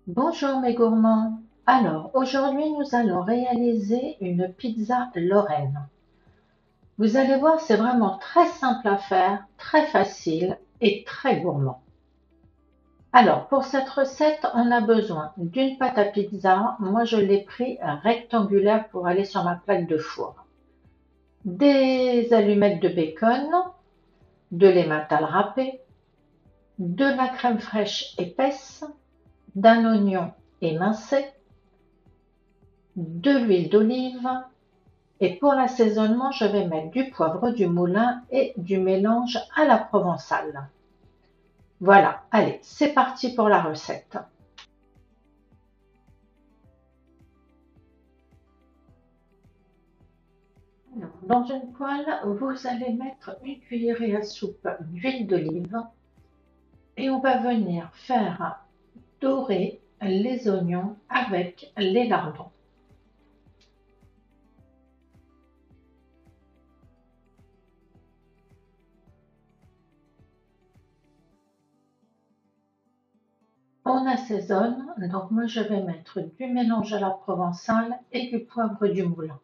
Bonjour mes gourmands. Alors, aujourd'hui nous allons réaliser une pizza Lorraine. Vous allez voir, c'est vraiment très simple à faire, très facile et très gourmand. Alors, pour cette recette, on a besoin d'une pâte à pizza. Moi, je l'ai pris rectangulaire pour aller sur ma plaque de four. Des allumettes de bacon, de l'emmental râpé, de la crème fraîche épaisse, d'un oignon émincé, de l'huile d'olive. Et pour l'assaisonnement, je vais mettre du poivre du moulin et du mélange à la provençale. Voilà, allez, c'est parti pour la recette. Alors, dans une poêle, vous allez mettre une cuillerée à soupe d'huile d'olive et on va venir faire dorer les oignons avec les lardons. On assaisonne, donc moi je vais mettre du mélange à la provençale et du poivre du moulin.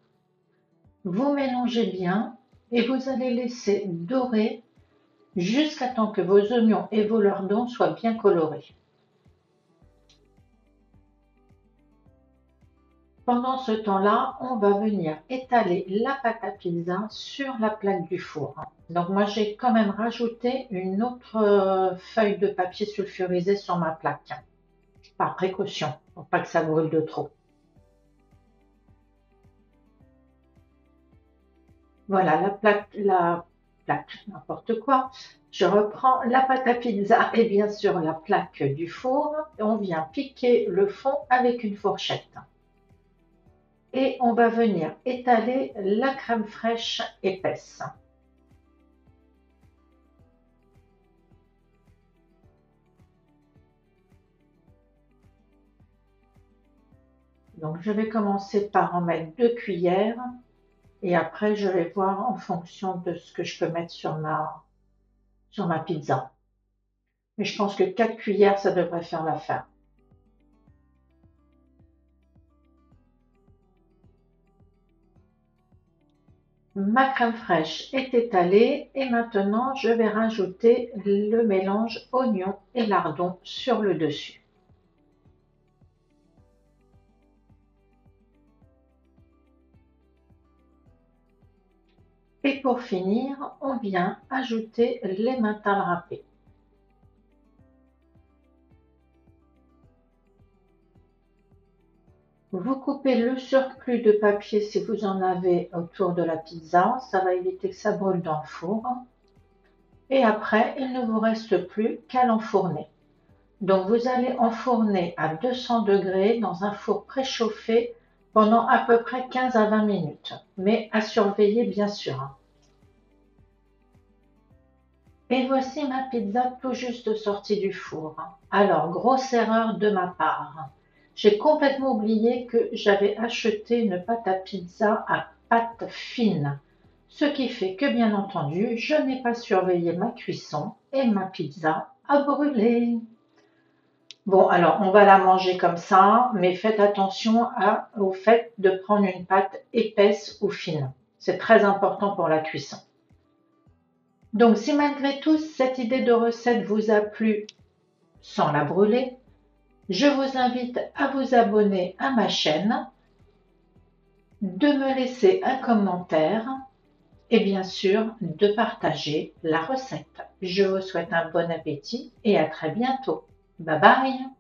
Vous mélangez bien et vous allez laisser dorer jusqu'à temps que vos oignons et vos lardons soient bien colorés. Pendant ce temps-là, on va venir étaler la pâte à pizza sur la plaque du four. Donc moi j'ai quand même rajouté une autre feuille de papier sulfurisé sur ma plaque, par précaution, pour pas que ça brûle de trop. Voilà la plaque, n'importe quoi. Je reprends la pâte à pizza et bien sûr la plaque du four. Et on vient piquer le fond avec une fourchette. Et on va venir étaler la crème fraîche épaisse. Donc je vais commencer par en mettre 2 cuillères et après je vais voir en fonction de ce que je peux mettre sur ma pizza. Mais je pense que 4 cuillères, ça devrait faire l'affaire. Ma crème fraîche est étalée et maintenant je vais rajouter le mélange oignon et lardon sur le dessus. Et pour finir, on vient ajouter l'emmental râpé. Vous coupez le surplus de papier si vous en avez autour de la pizza, ça va éviter que ça brûle dans le four. Et après, il ne vous reste plus qu'à l'enfourner. Donc vous allez enfourner à 200 degrés dans un four préchauffé pendant à peu près 15 à 20 minutes, mais à surveiller bien sûr. Et voici ma pizza tout juste sortie du four. Alors, grosse erreur de ma part. J'ai complètement oublié que j'avais acheté une pâte à pizza à pâte fine. Ce qui fait que, bien entendu, je n'ai pas surveillé ma cuisson et ma pizza a brûlé. Bon, alors, on va la manger comme ça, mais faites attention au fait de prendre une pâte épaisse ou fine. C'est très important pour la cuisson. Donc, si malgré tout cette idée de recette vous a plu sans la brûler, je vous invite à vous abonner à ma chaîne, de me laisser un commentaire et bien sûr de partager la recette. Je vous souhaite un bon appétit et à très bientôt. Bye bye!